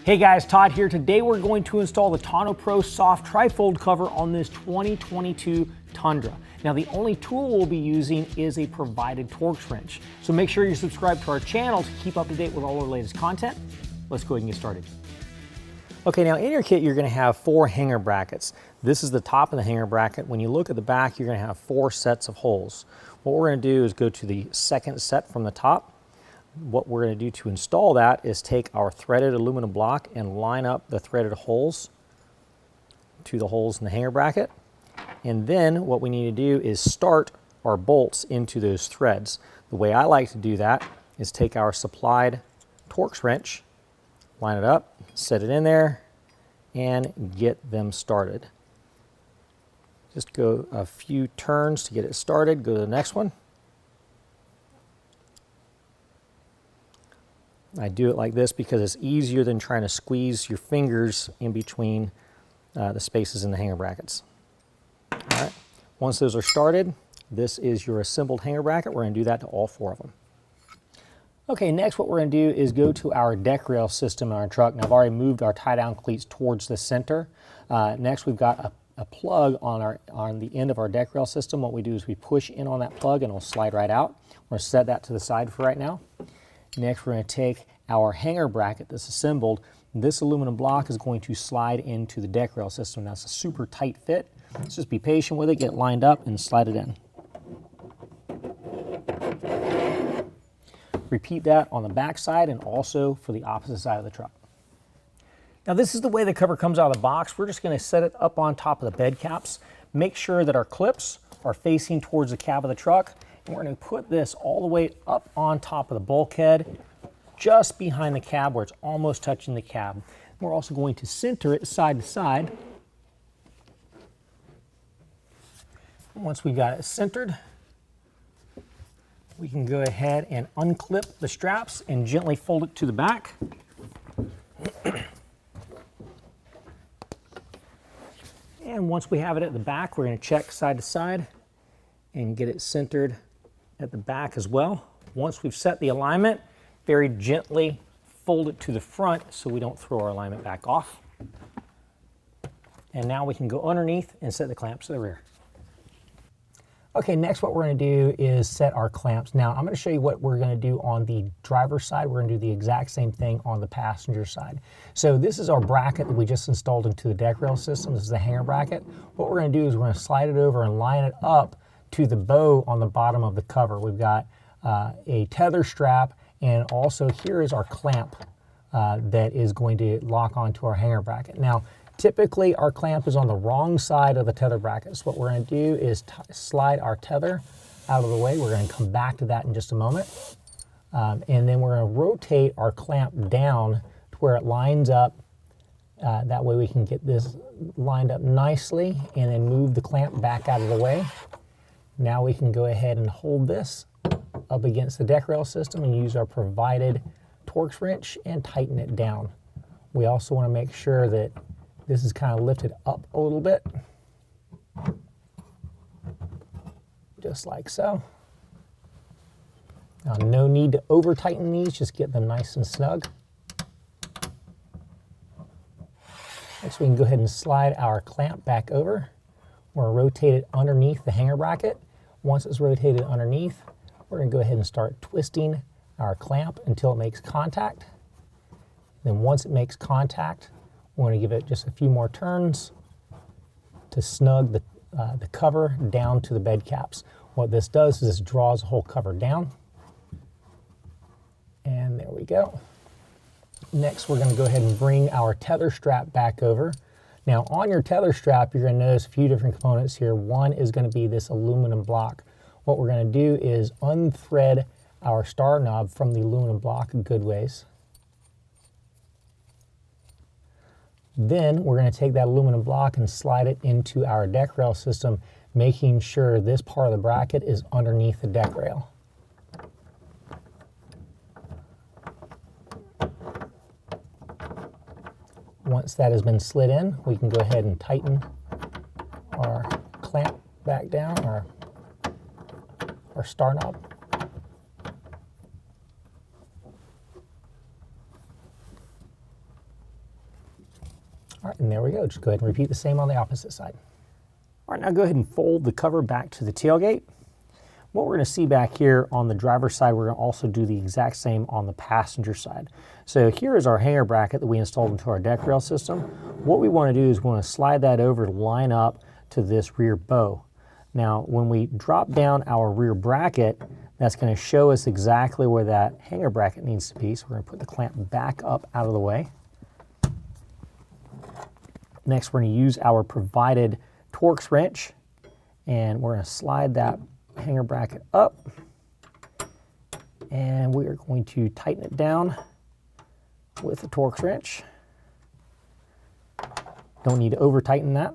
Hey guys, Todd here. Today we're going to install the Tonneau Pro Soft Trifold cover on this 2022 Tundra. Now the only tool we'll be using is a provided Torx wrench. So make sure you subscribe to our channel to keep up to date with all our latest content. Let's go ahead and get started. Okay, now in your kit you're going to have 4 hanger brackets. This is the top of the hanger bracket. When you look at the back, you're going to have 4 sets of holes. What we're going to do is go to the second set from the top. What we're going to do to install that is take our threaded aluminum block and line up the threaded holes to the holes in the hanger bracket. And then what we need to do is start our bolts into those threads. The way I like to do that is take our supplied Torx wrench, line it up, set it in there, and get them started. Just go a few turns to get it started. Go to the next one. I do it like this because it's easier than trying to squeeze your fingers in between the spaces in the hanger brackets. All right. Once those are started, this is your assembled hanger bracket. We're going to do that to all 4 of them. Okay, next what we're going to do is go to our deck rail system in our truck. Now I've already moved our tie-down cleats towards the center. Next we've got a plug on the end of our deck rail system. What we do is we push in on that plug and it'll slide right out. We're going to set that to the side for right now. Next, we're going to take our hanger bracket that's assembled. This aluminum block is going to slide into the deck rail system. That's a super tight fit. Let's just be patient with it, get it lined up, and slide it in. Repeat that on the back side and also for the opposite side of the truck. Now this is the way the cover comes out of the box. We're just going to set it up on top of the bed caps. Make sure that our clips are facing towards the cab of the truck. And we're going to put this all the way up on top of the bulkhead, just behind the cab where it's almost touching the cab. We're also going to center it side to side. Once we've got it centered, we can go ahead and unclip the straps and gently fold it to the back. And once we have it at the back, we're going to check side to side and get it centered at the back as well. Once we've set the alignment, very gently fold it to the front so we don't throw our alignment back off. And now we can go underneath and set the clamps to the rear. Okay, next what we're going to do is set our clamps. Now I'm going to show you what we're going to do on the driver's side. We're going to do the exact same thing on the passenger side. So this is our bracket that we just installed into the deck rail system. This is the hanger bracket. What we're going to do is we're going to slide it over and line it up to the bow on the bottom of the cover. We've got a tether strap, and also here is our clamp that is going to lock onto our hanger bracket. Now typically our clamp is on the wrong side of the tether bracket, so what we're going to do is slide our tether out of the way. We're going to come back to that in just a moment, and then we're going to rotate our clamp down to where it lines up. That way we can get this lined up nicely, and then move the clamp back out of the way. Now we can go ahead and hold this up against the deck rail system and use our provided Torx wrench and tighten it down. We also want to make sure that this is kind of lifted up a little bit, just like so. Now, no need to over tighten these, just get them nice and snug. Next we can go ahead and slide our clamp back over. We're going to rotate it underneath the hanger bracket. Once it's rotated underneath, we're going to go ahead and start twisting our clamp until it makes contact. Then once it makes contact, we're going to give it just a few more turns to snug the cover down to the bed caps. What this does is this draws the whole cover down. And there we go. Next, we're going to go ahead and bring our tether strap back over. Now on your tether strap, you're going to notice a few different components here. One is going to be this aluminum block. What we're going to do is unthread our star knob from the aluminum block a good ways. Then we're going to take that aluminum block and slide it into our deck rail system, making sure this part of the bracket is underneath the deck rail. Once that has been slid in, we can go ahead and tighten our clamp back down, our star knob. All right, and there we go. Just go ahead and repeat the same on the opposite side. All right, now go ahead and fold the cover back to the tailgate. What we're going to see back here on the driver's side, we're going to also do the exact same on the passenger side. So here is our hanger bracket that we installed into our deck rail system. What we want to do is we want to slide that over to line up to this rear bow. Now, when we drop down our rear bracket, that's going to show us exactly where that hanger bracket needs to be. So we're going to put the clamp back up out of the way. Next, we're going to use our provided Torx wrench, and we're going to slide that hanger bracket up, and we are going to tighten it down with the Torx wrench. Don't need to over tighten that.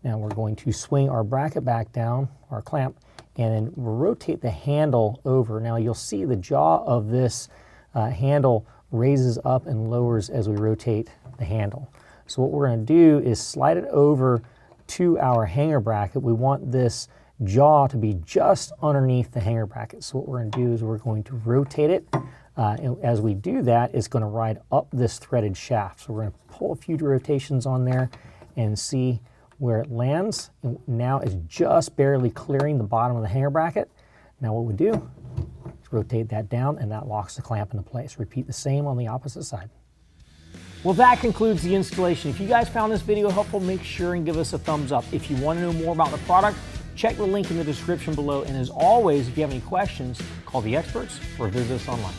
Now we're going to swing our bracket back down, our clamp, and then rotate the handle over. Now you'll see the jaw of this handle raises up and lowers as we rotate the handle. So what we're going to do is slide it over to our hanger bracket. We want this jaw to be just underneath the hanger bracket. So what we're going to do is we're going to rotate it. And as we do that, it's going to ride up this threaded shaft. So we're going to pull a few rotations on there and see where it lands. And now it's just barely clearing the bottom of the hanger bracket. Now what we do is rotate that down, and that locks the clamp into place. Repeat the same on the opposite side. Well, that concludes the installation. If you guys found this video helpful, make sure and give us a thumbs up. If you want to know more about the product, check the link in the description below. And as always, if you have any questions, call the experts or visit us online.